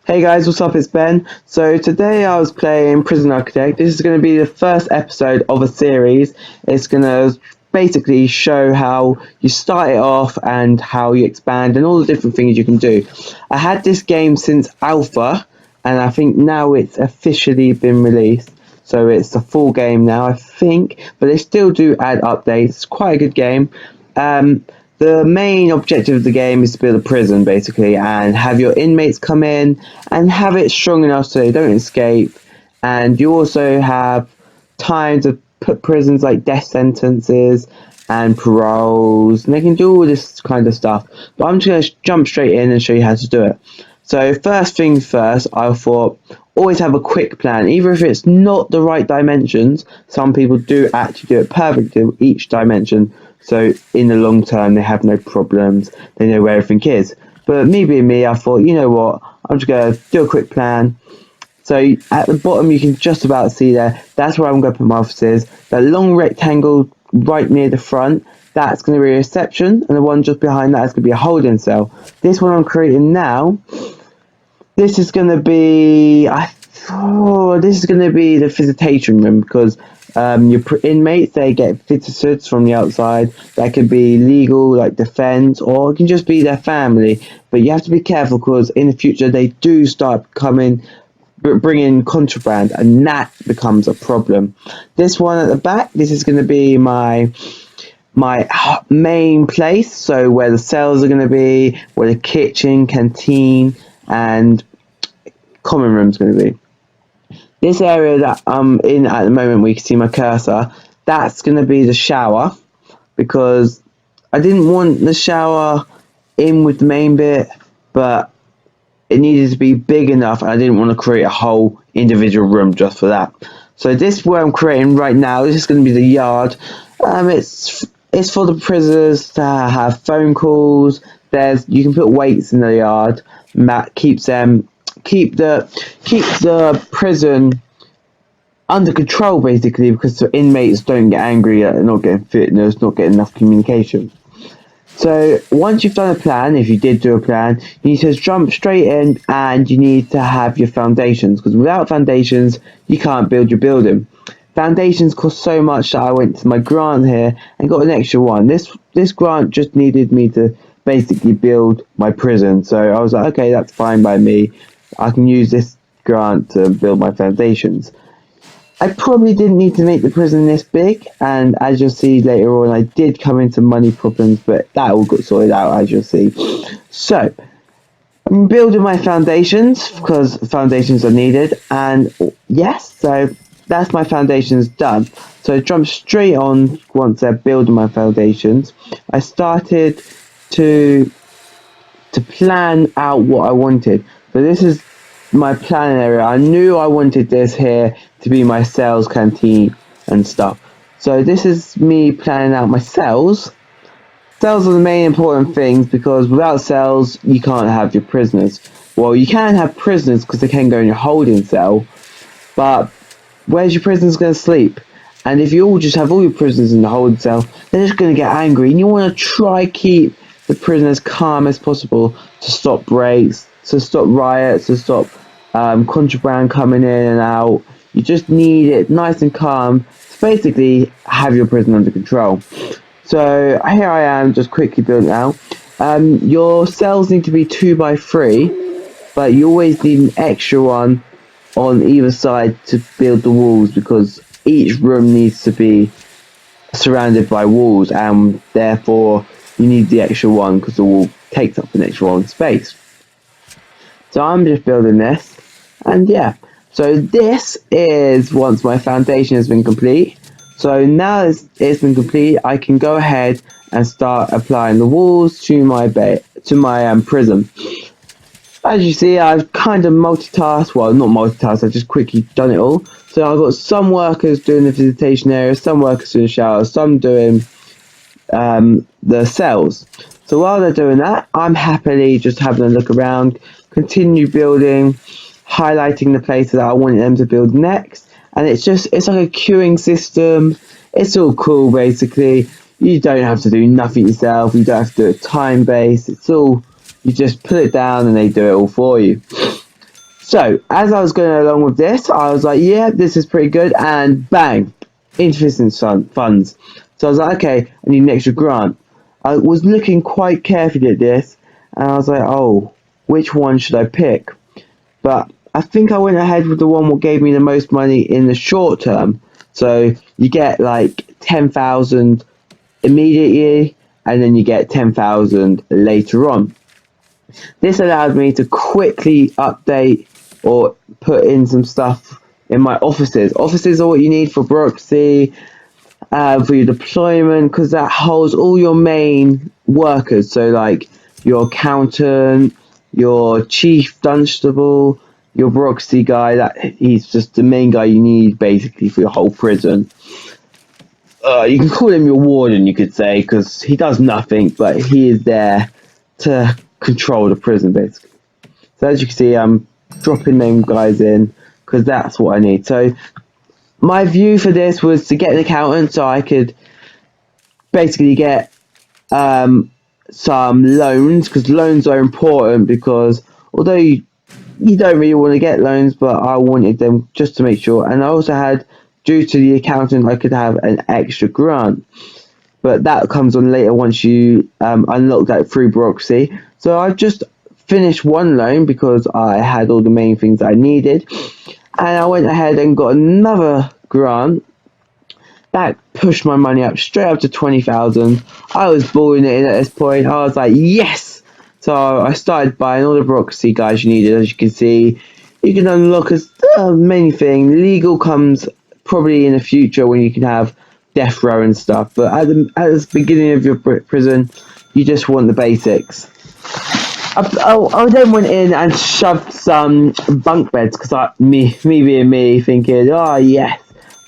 Hey guys, what's up? It's Ben. So today I was playing Prison Architect. This is going to be the first episode of a series. It's going to basically show how you start it off and how you expand and all the different things you can do. I had this game since alpha and I think now it's officially been released. So it's a full game now, I think, but they still do add updates. It's quite a good game. The main objective of the game is to build a prison, basically, and have your inmates come in and have it strong enough so they don't escape. And you also have time to put prisons like death sentences and paroles, and they can do all this kind of stuff. But I'm just going to jump straight in and show you how to do it. So first things first, I thought always have a quick plan. Even if it's not the right dimensions, some people do actually do it perfectly with each dimension. So in the long term, they have no problems. They know where everything is. But me being me, I thought, you know what? I'm just going to do a quick plan. So at the bottom, you can just about see there. That's where I'm going to put my offices. That long rectangle right near the front, that's going to be a reception. And the one just behind that is going to be a holding cell. This one I'm creating now, this is going to be... this is going to be the visitation room because your inmates, they get visitors from the outside. That could be legal, like defense, or it can just be their family. But you have to be careful because in the future they do start bringing contraband, and that becomes a problem. This one at the back, this is going to be my main place. So where the cells are going to be, where the kitchen, canteen, and common room is going to be. This area that I'm in at the moment, where you can see my cursor, that's going to be the shower, because I didn't want the shower in with the main bit, but it needed to be big enough, and I didn't want to create a whole individual room just for that. So this where I'm creating right now, this is going to be the yard. It's for the prisoners to have phone calls. You can put weights in the yard, and that keeps the prison under control, basically, because the inmates don't get angry that they're not getting fitness, not getting enough communication. So once you've done a plan, if you did do a plan, you need to jump straight in and you need to have your foundations, because without foundations you can't build your building. Foundations cost so much that I went to my grant here and got an extra one. This grant just needed me to basically build my prison, so I was like, okay, that's fine by me. I can use this grant to build my foundations. I probably didn't need to make the prison this big, and as you'll see later on, I did come into money problems, but that all got sorted out, as you'll see. So, I'm building my foundations, because foundations are needed, and yes, so that's my foundations done. So jump straight on once they're building my foundations. I started to plan out what I wanted. So this is my planning area. I knew I wanted this here to be my cells, canteen, and stuff. So this is me planning out my cells. Cells are the main important things, because without cells, you can't have your prisoners. Well, you can have prisoners because they can go in your holding cell, but where's your prisoners going to sleep? And if you all just have all your prisoners in the holding cell, they're just going to get angry, and you want to try keep the prisoners calm as possible to stop breaks, to stop riots, to stop contraband coming in and out. You just need it nice and calm to basically have your prison under control. So here I am, just quickly building out. Your cells need to be 2x3, but you always need an extra one on either side to build the walls, because each room needs to be surrounded by walls, and therefore you need the extra one because the wall takes up an extra one space. So I'm just building this, and yeah. So this is once my foundation has been complete. So now it's been complete, I can go ahead and start applying the walls to my prison. As you see, I've kind of multitasked. Well, not multitasked. I've just quickly done it all. So I've got some workers doing the visitation area, some workers doing the showers, some doing the cells. So while they're doing that, I'm happily just having a look around, continue building, highlighting the places that I want them to build next. And it's like a queuing system. It's all cool, basically. You don't have to do nothing yourself. You don't have to do it time based. It's all, you just put it down and they do it all for you. So, as I was going along with this, I was like, yeah, this is pretty good, and bang, insufficient funds. So I was like, okay, I need an extra grant. I was looking quite carefully at this, and I was like, oh, which one should I pick? But I think I went ahead with the one that gave me the most money in the short term. So you get like 10,000 immediately, and then you get 10,000 later on. This allowed me to quickly update or put in some stuff in my offices. Offices are what you need for bureaucracy, for your deployment, because that holds all your main workers. So, like your accountant, your chief dunstable, your bureaucracy guy. That he's just the main guy you need basically for your whole prison. You can call him your warden, you could say, because he does nothing, but he is there to control the prison basically. So as you can see, I'm dropping them guys in because that's what I need. So my view for this was to get an accountant so I could basically get some loans, because loans are important, because although you don't really want to get loans, but I wanted them just to make sure. And I also had, due to the accountant, I could have an extra grant, but that comes on later once you unlock that through bureaucracy. So I just finished one loan because I had all the main things I needed, and I went ahead and got another grant that pushed my money up straight up to 20,000. I was balling it in at this point. I was like, yes! So I started buying all the bureaucracy guys you needed. As you can see, you can unlock many things. Legal comes probably in the future when you can have death row and stuff. But at the beginning of your prison, you just want the basics. I then went in and shoved some bunk beds because me being me, thinking, oh yes,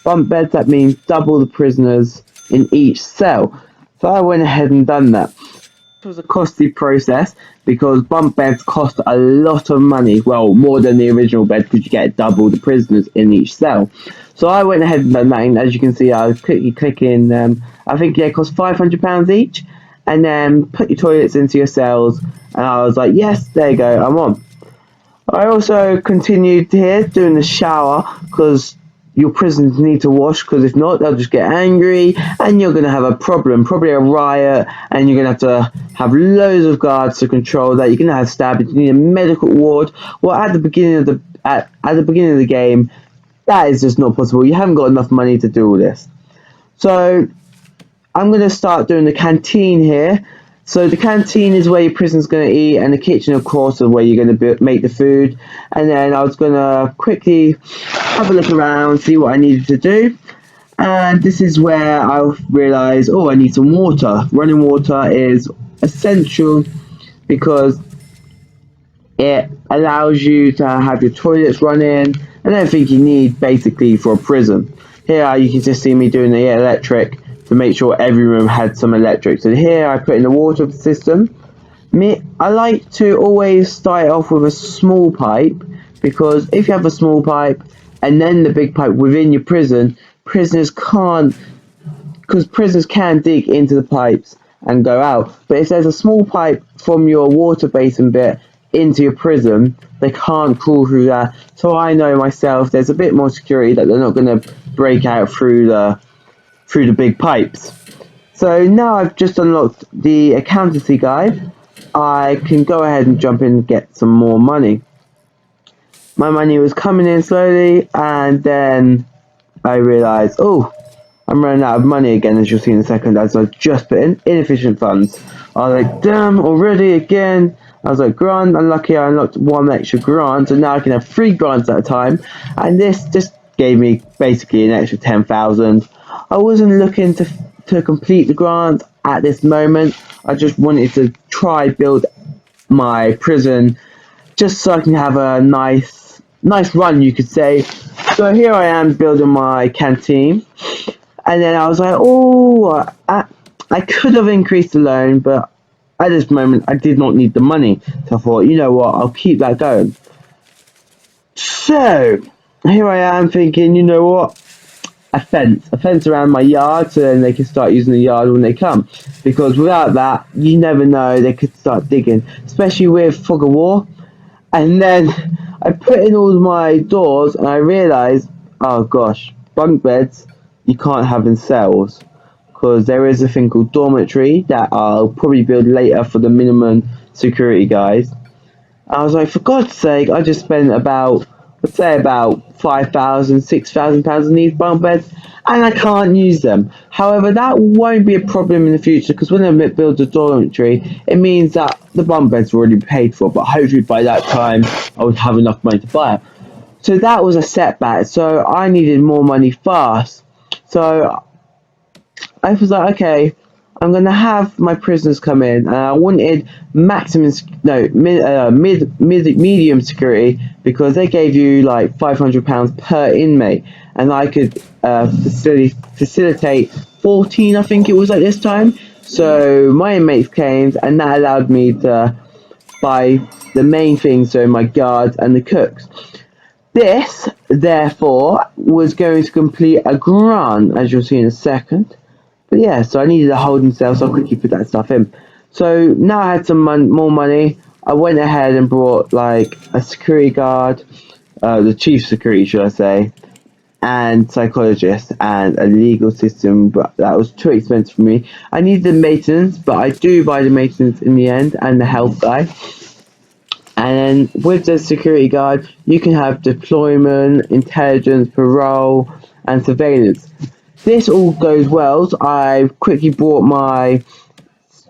bunk beds, that means double the prisoners in each cell. So I went ahead and done that. It was a costly process because bunk beds cost a lot of money. Well, more than the original bed because you get double the prisoners in each cell. So I went ahead and done that, and as you can see, I was clicking. I think it cost £500 each, and then put your toilets into your cells. And I was like, yes, there you go, I'm on. I also continued here doing the shower because your prisoners need to wash, because if not, they'll just get angry and you're going to have a problem, probably a riot, and you're going to have loads of guards to control that. You're going to have stabbing, you need a medical ward. Well, at the beginning of the game, that is just not possible. You haven't got enough money to do all this. So I'm going to start doing the canteen here. So the canteen is where your prison's going to eat, and the kitchen, of course, is where you're going to make the food. And then I was going to quickly have a look around, see what I needed to do. And this is where I realised, oh, I need some water. Running water is essential because it allows you to have your toilets running and everything you need basically for a prison. Here you can just see me doing the electric to make sure every room had some electric. So here I put in the water system. I like to always start off with a small pipe, because if you have a small pipe and then the big pipe within your prison, prisoners can't, because prisoners can dig into the pipes and go out. But if there's a small pipe from your water basin bit into your prison, they can't crawl through that. So I know myself there's a bit more security that they're not going to break out through the big pipes. So now I've just unlocked the accountancy guide, I can go ahead and jump in and get some more money. My money was coming in slowly, and then I realised, oh, I'm running out of money again, as you'll see in a second, as I just put in inefficient funds. I was like, damn, already again. I was like, grant, unlucky, I unlocked one extra grant, so now I can have 3 grants at a time, and this just gave me basically an extra 10,000. I wasn't looking to complete the grant at this moment. I just wanted to try build my prison just so I can have a nice run, you could say. So here I am building my canteen, and then I was like, oh, I could have increased the loan, but at this moment I did not need the money. So I thought, you know what, I'll keep that going. So here I am thinking, you know what, a fence around my yard, so then they can start using the yard when they come. Because without that, you never know, they could start digging, especially with fog of war. And then I put in all my doors and I realised, oh gosh, bunk beds you can't have in cells because there is a thing called dormitory that I'll probably build later for the minimum security guys. I was like, for God's sake, I just spent about, let's say about 5,000, 6,000 pounds on these bunk beds, and I can't use them. However, that won't be a problem in the future because when I build a dormitory, it means that the bunk beds are already paid for. But hopefully by that time, I would have enough money to buy it. So that was a setback. So I needed more money fast. So I was like, okay, I'm gonna have my prisoners come in, and I wanted maximum, no, medium security because they gave you like £500 per inmate, and I could facilitate 14, I think it was at this time. So my inmates came, and that allowed me to buy the main things, so my guards and the cooks. This, therefore, was going to complete a grant, as you'll see in a second. But yeah, so I needed a holding cell, so I quickly put that stuff in. So now I had some more money. I went ahead and brought like a security guard, the chief security, should I say, and psychologist and a legal system, but that was too expensive for me. I needed the maintenance, but I do buy the maintenance in the end and the health guy. And then with the security guard, you can have deployment, intelligence, parole, and surveillance. This all goes well, so I quickly brought my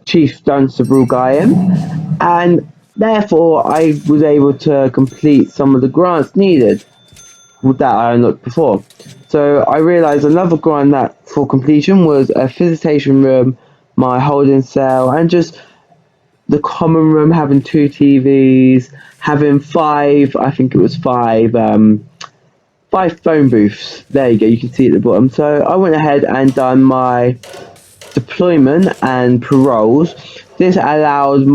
chief dunstable guy in, and therefore I was able to complete some of the grants needed that I unlocked before. So I realised another grant that for completion was a visitation room, my holding cell, and just the common room having 2 TVs, having five, I think it was five phone booths. There you go, you can see at the bottom. So I went ahead and done my deployment and paroles. This allowed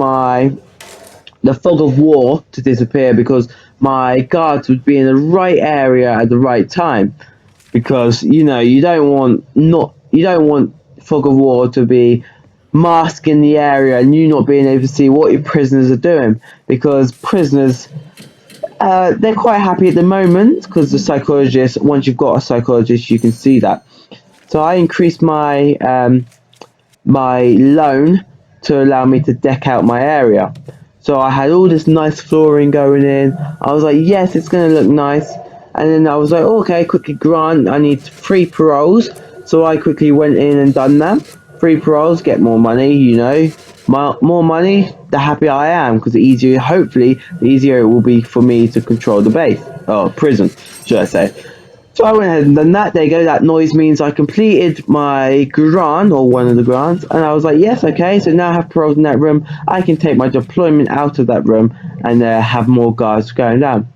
the fog of war to disappear because my guards would be in the right area at the right time. Because you don't want fog of war to be masking the area and you not being able to see what your prisoners are doing, because prisoners they're quite happy at the moment because the psychologist, once you've got a psychologist, you can see that. So I increased my loan to allow me to deck out my area. So I had all this nice flooring going in. I was like, yes, it's going to look nice. And then I was like, okay, quickly grant, I need 3 paroles. So I quickly went in and done that. 3 paroles, get more money, more money, the happier I am, because hopefully, the easier it will be for me to control the base, or prison, should I say. So I went ahead and done that. There you go. That noise means I completed my grant, or one of the grants, and I was like, yes, okay. So now I have paroles in that room. I can take my deployment out of that room and have more guards going down.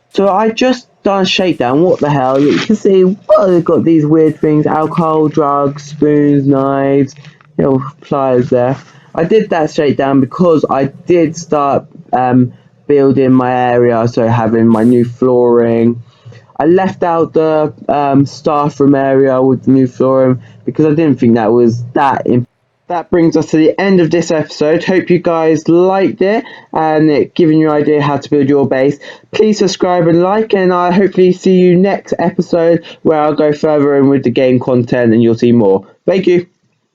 So I just done a shakedown. What the hell? You can see, well, they've got these weird things: alcohol, drugs, spoons, knives, pliers there. I did that shakedown because I did start building my area, so having my new flooring. I left out the staff room area with the new flooring because I didn't think that was that important. That brings us to the end of this episode. Hope you guys liked it and it giving you an idea how to build your base. Please subscribe and like, and I'll hopefully see you next episode where I'll go further in with the game content and you'll see more. Thank you.